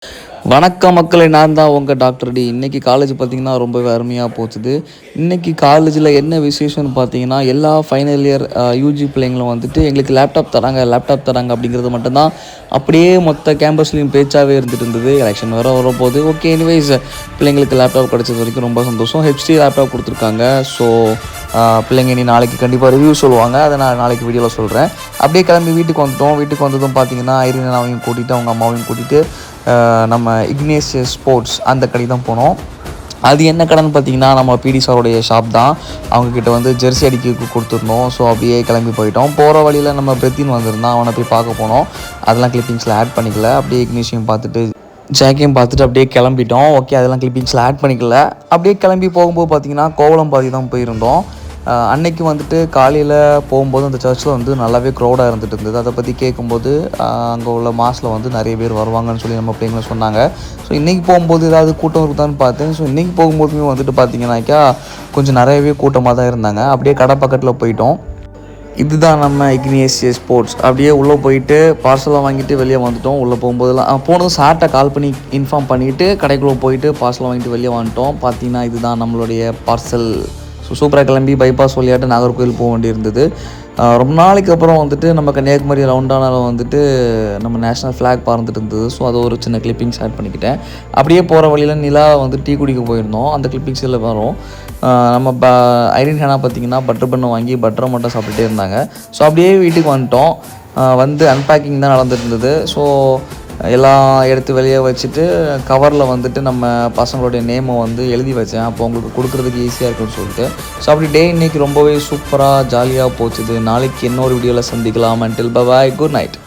வணக்கம் மக்களே, நான் தான் உங்கள் டாக்டர் டி. இன்றைக்கி காலேஜ் பார்த்திங்கன்னா ரொம்பவே அருமையாக போச்சுது. இன்றைக்கி காலேஜில் என்ன விசேஷம்னு பார்த்தீங்கன்னா, எல்லா ஃபைனல் இயர் யூஜி பிள்ளைங்களும் வந்துட்டு எங்களுக்கு லேப்டாப் தராங்க அப்படிங்கிறது மட்டும்தான் அப்படியே மொத்த கேம்பஸ்லேயும் பேச்சாகவே இருந்தது. எலெக்ஷன் வேறு வரப்போகுது. ஓகே, எனிவேஸ் பிள்ளைங்களுக்கு லேப்டாப் கிடச்சது வரைக்கும் ரொம்ப சந்தோஷம். ஹெச்டி லேப்டாப் கொடுத்துருக்காங்க. ஸோ பிள்ளைங்க இனி நாளைக்கு கண்டிப்பாக ரிவ்யூ சொல்லுவாங்க. அதை நான் நாளைக்கு வீடியோவில் சொல்கிறேன். அப்படியே கிளம்பி வீட்டுக்கு வந்துட்டோம். வீட்டுக்கு வந்ததும் பார்த்தீங்கன்னா ஐரினாவையும் கூட்டிகிட்டு அவங்க அம்மாவையும் கூட்டிகிட்டு நம்ம இக்னேஷியஸ் ஸ்போர்ட்ஸ் அந்த கடைக்கு தான் போனோம். அது என்ன கடைன்னு பார்த்தீங்கன்னா, நம்ம பிடி சாருடைய ஷாப் தான். அவங்கக்கிட்ட வந்து ஜெர்சி அடிக்க கொடுத்துருந்தோம். ஸோ அப்படியே கிளம்பி போயிட்டோம். போகிற வழியில் நம்ம பிரத்தின் வந்திருந்தான், அவனை போய் பார்க்க போனோம். அதெல்லாம் கிளிப்பிங்ஸில் ஆட் பண்ணிக்கல. அப்படியே இக்னேஷியம் பார்த்துட்டு ஜாக்கையும் பார்த்துட்டு அப்படியே கிளம்பிட்டோம். ஓகே, அதெல்லாம் கிளிப்பிங்ஸில் ஆட் பண்ணிக்கல. அப்படியே கிளம்பி போகும்போது பார்த்திங்கன்னா கோவளம் பாதி தான் போயிருந்தோம். அன்னைக்கு வந்துட்டு காலையில் போகும்போது அந்த சர்ச்சில் வந்து நல்லாவே க்ரௌடாக இருந்துட்டு. அதை பற்றி கேட்கும்போது அங்கே உள்ள மாஸில் வந்து நிறைய பேர் வருவாங்கன்னு சொல்லி நம்ம பிள்ளைங்களும் சொன்னாங்க. ஸோ இன்றைக்கி போகும்போது ஏதாவது கூட்டம் இருக்குதான்னு பார்த்தேன். ஸோ இன்றைக்கி போகும்போதுமே வந்துட்டு பார்த்திங்கனாக்கா கொஞ்சம் நிறையவே கூட்டமாக தான் இருந்தாங்க. அப்படியே கடை பக்கத்தில் போயிட்டோம். இதுதான் நம்ம இக்னேஷியஸ் ஸ்போர்ட்ஸ். அப்படியே உள்ளே போயிட்டு பார்சலாக வாங்கிட்டு வெளியே வந்துட்டோம். உள்ளே போகும்போதெல்லாம் போனதும் சார்ட்டை கால் பண்ணி இன்ஃபார்ம் பண்ணிவிட்டு கடைக்குள்ளே போயிட்டு பார்சலை வாங்கிட்டு வெளியே வந்துட்டோம். பார்த்திங்கன்னா இதுதான் நம்மளுடைய பார்சல். சூப்பராக கிளம்பி பைபாஸ் வழியாட்டு நாகர்கோவில் போக வேண்டியிருந்தது. ரொம்ப நாளைக்கு அப்புறம் வந்துட்டு நம்ம கன்னியாகுமரி ரவுண்டானாலும் வந்துட்டு நம்ம நேஷ்னல் ஃப்ளாக் பறந்துட்டு இருந்தது. ஸோ அதை ஒரு சின்ன கிளிப்பிங்ஸ் ஆட் பண்ணிக்கிட்டேன். அப்படியே போகிற வழியில் நிலா வந்து டீ குடிக்க போயிருந்தோம். அந்த கிளிப்பிங்ஸில் வரும். நம்ம ஐரின் ஹேனா பார்த்திங்கன்னா பட்டர் பண்ணை வாங்கி பட்டரை மட்டும் சாப்பிட்டுட்டே இருந்தாங்க. ஸோ அப்படியே வீட்டுக்கு வந்துட்டோம். வந்து அன்பேக்கிங் தான் நடந்துட்டு இருந்தது. ஸோ எல்லாம் எடுத்து வெளியே வச்சுட்டு கவரில் வந்துட்டு நம்ம பசங்களுடைய நேமை வந்து எழுதி வச்சேன். அப்போ உங்களுக்கு கொடுக்குறதுக்கு ஈஸியாக இருக்குன்னு சொல்லிட்டு. ஸோ அப்படி டே இன்றைக்கி ரொம்பவே சூப்பராக ஜாலியாக போச்சுது. நாளைக்கு இன்னொரு வீடியோவில் சந்திக்கலாம். Until by, good night.